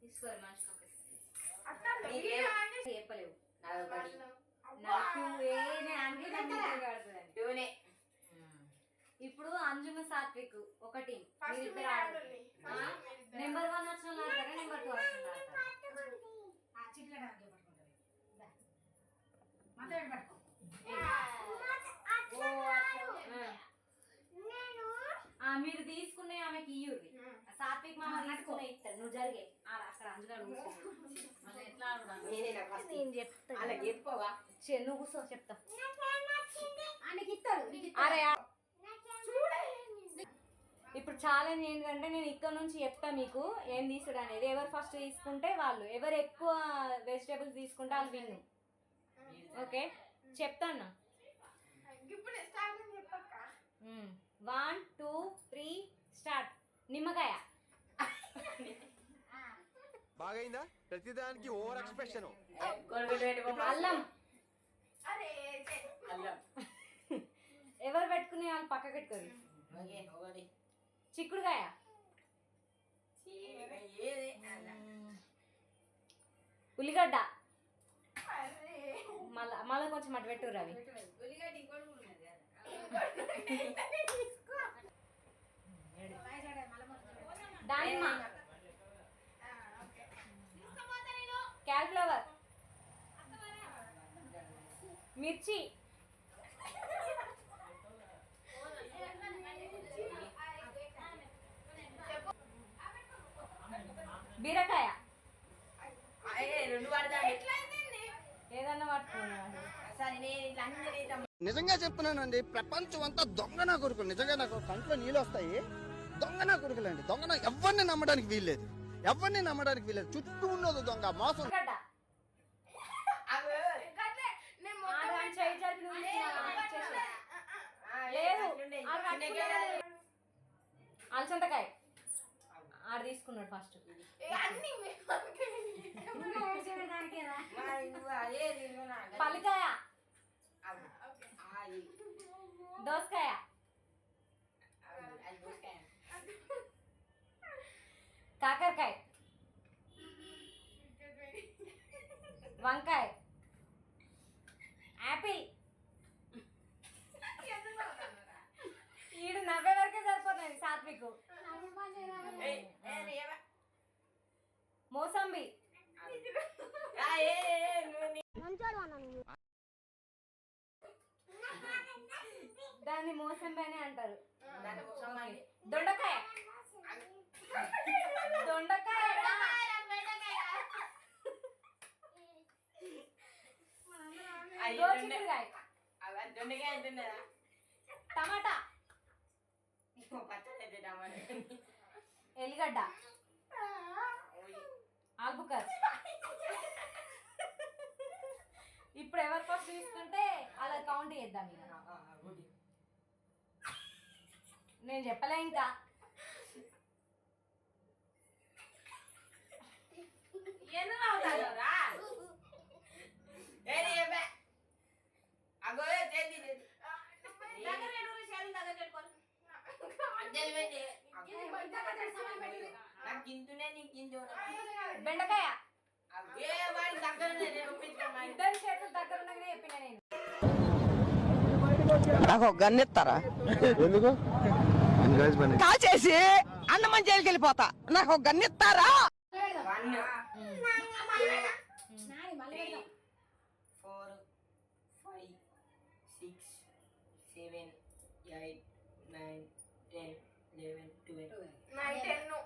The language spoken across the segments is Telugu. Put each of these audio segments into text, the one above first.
తీసుకోరు మనిషి చెప్పలేవు ఇప్పుడు అంజుమ సాత్విక్ ఒక టీం నెంబర్ 1 వచ్చిన ఆడతారా నెంబర్ 2 వచ్చిన మీరు తీసుకునే ఆమెకి ఇయ్యూరి సాత్విక్ మామ తీసుకునే ఇస్తాడు నువ్వు జరిగే అక్కడ అంజుగాడు నువ్వు కూర్చో చెప్తా ఇప్పుడు ఛాలెంజ్ ఏంటంటే నేను ఇక్కడ నుంచి చెప్తా మీకు ఏం తీసుడు అనేది ఎవరు ఫస్ట్ తీసుకుంటే వాళ్ళు ఎవరు ఎక్కువ వెజిటేబుల్స్ తీసుకుంటే వాళ్ళు విన్ను ఓకే చెప్తాను 1 2 3 స్టార్ట్ నిమ్మకాయ బాగైందా ప్రతిదానికి ఓవర్ ఎక్స్ప్రెషన్ అల్లం ఎవరు పెట్టుకునే వాళ్ళు పక్క పెట్టుకోరు చిక్కుడుకాయ ఉల్లిగడ్డ మళ్ళా కొంచెం అటు పెట్టు రవి దానిమ్మ క్యాలిఫ్లవర్ మిర్చి బీరకాయ ఏదన్నా పట్టుకున్నాడు నిజంగా చెప్తున్నానండి ప్రపంచం అంతా దొంగ నా కొడుకులు నిజంగా నాకు కంట్లో నీళ్ళు వస్తాయి దొంగ నా కొడుకులండి దొంగ ఎవరిని నమ్మడానికి వీల్లేదు చుట్టూ ఉన్నది దొంగ మోసం అలసంతకాయ ఆడ తీసుకున్నాడు ఫస్ట్ పల్లికాయ దోసకాయ కాకరకాయ వంకాయ యాపిల్ ఈడు 90 వరకే సరిపోతుంది సాత్విక్ మోసంబి దాన్ని మోసంబి అని అంటారు దొండకాయ టమాటా ఎల్లిగడ్డ ఆల్బుకర్ ఇప్పుడు ఎవరు ఫస్ట్ తీసుకుంటే అలా కౌంట్ చేద్దాం నేను చెప్పలే ఇంకా బెండకాయ ఇద్దరు చేతులు దగ్గర ఉండగానే చెప్పిన నేను నాకు గన్నెత్తారా ఎందుకు కాచేసి అన్నమని జైలుకి వెళ్ళిపోతా నాకు ఒక గన్నెత్తారా 10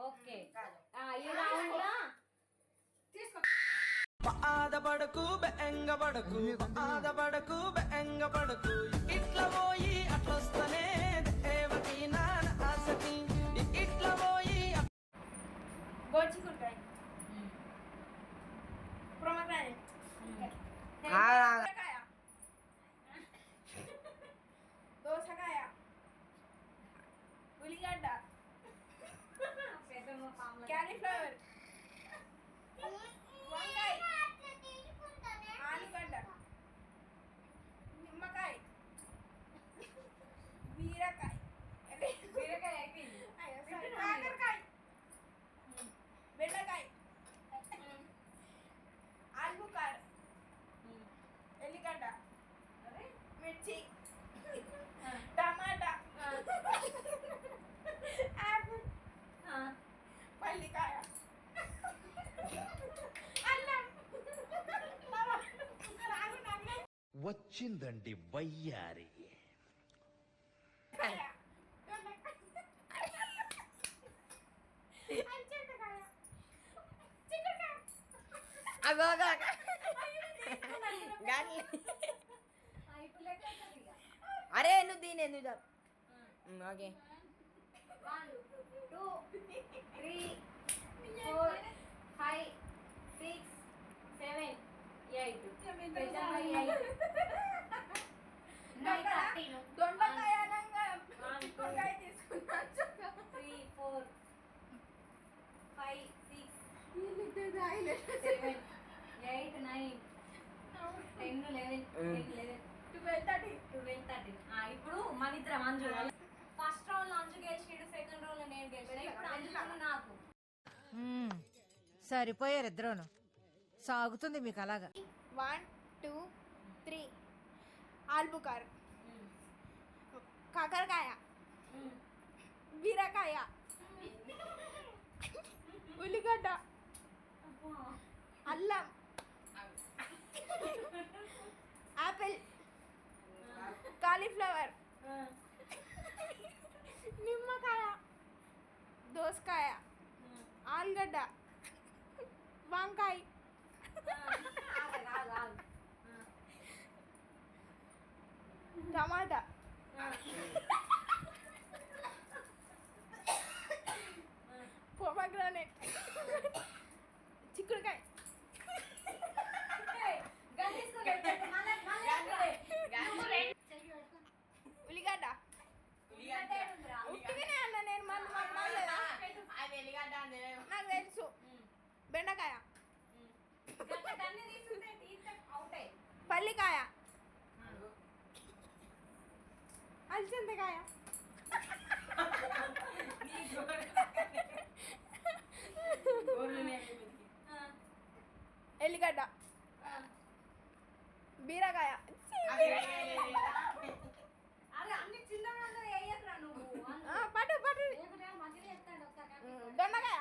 ఓకే ఈ రౌండ్ లో ఆదపడకు బెంగపడకు ఆదపడకు బెంగపడకు ఇట్లా పోయి అట్లొస్తనే దేవకి నాన్న ఆసకి ఇట్లా పోయి గోచికుడుకాయ ప్రొమగ్రానేట్ దోసకాయ ఉల్లిగడ్డ క్యాలీఫ్లవర్ వంకాయ వచ్చిందండి వయ్యారి. అరే నువ్వు దీని ఎందుకు ఓకే 1 2 3 4 5 6 7 8 దొండకాయ 3 4 5 6 7 8 9 10 11 12 ఇప్పుడు మన ఇద్దరం అంజు ఫస్ట్ రౌండ్ లో అంజు గెలిచాడు, సెకండ్ రౌండ్ లో నేను గెలిచాను. ఇప్పుడు అంజు నాకు సరిపోయారు ఇద్దరును. సాగుతుంది మీకు అలాగా. 1 2 3 ఆల్బుకార్, కాకరకాయ, బీరకాయ, ఉల్లిగడ్డ, అల్లం, ఆపిల్, కాలీఫ్లవర్, నిమ్మకాయ, దోసకాయ, ఆలుగడ్డ, వంకాయ, టమాటా, పొమగ్రానేట్, చిక్కుడుకాయ, ఉల్లిగడ్డ. ఉట్టిగానే అన్న నేను నాకు తెలుసు. బెండకాయ, పల్లికాయ, అలసందకాయ, ఎల్లిగడ్డ, బీరకాయ, పట్టు పట్టు, దొండకాయ,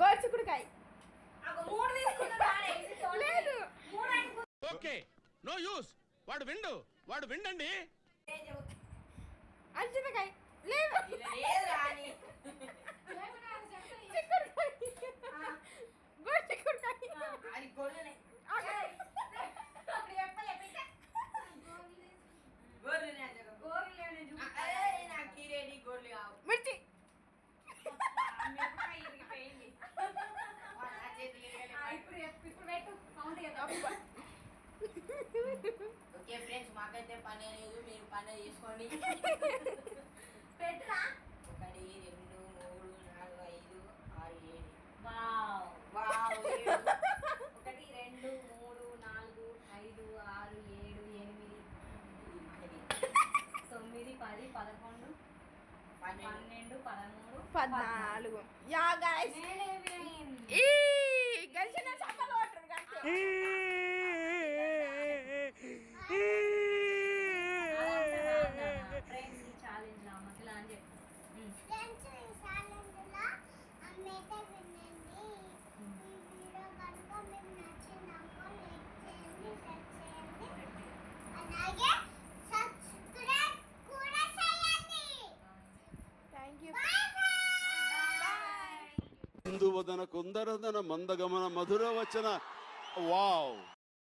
గోరుచిక్కుడుకాయ. లేదు ఓకే నో యూస్. వాడు విండండి. అలసందకాయ లేదు, చిక్కుడుకాయ, గోరుచిక్కుడుకాయ, మిర్చి, ఓకే ఫ్రెండ్స్, మాకైతే పని లేదు, మీరు పని చేసుకోండి. పెట్టురా 1 2 3 4 5 6 7. Wow wow 1 2 3 4 5 6 7 8 9 10 11 12 13 14. యా గైస్, ఈ గెలిచిన చప్పలు కొట్టరు గంతే. ఫ్రెండ్స్ ఈ ఛాలెంజ్ లా మసలా అని చెప్పు. Thank you. కుందువదన కుందరదన మందగమన మధుర వచన వావ్.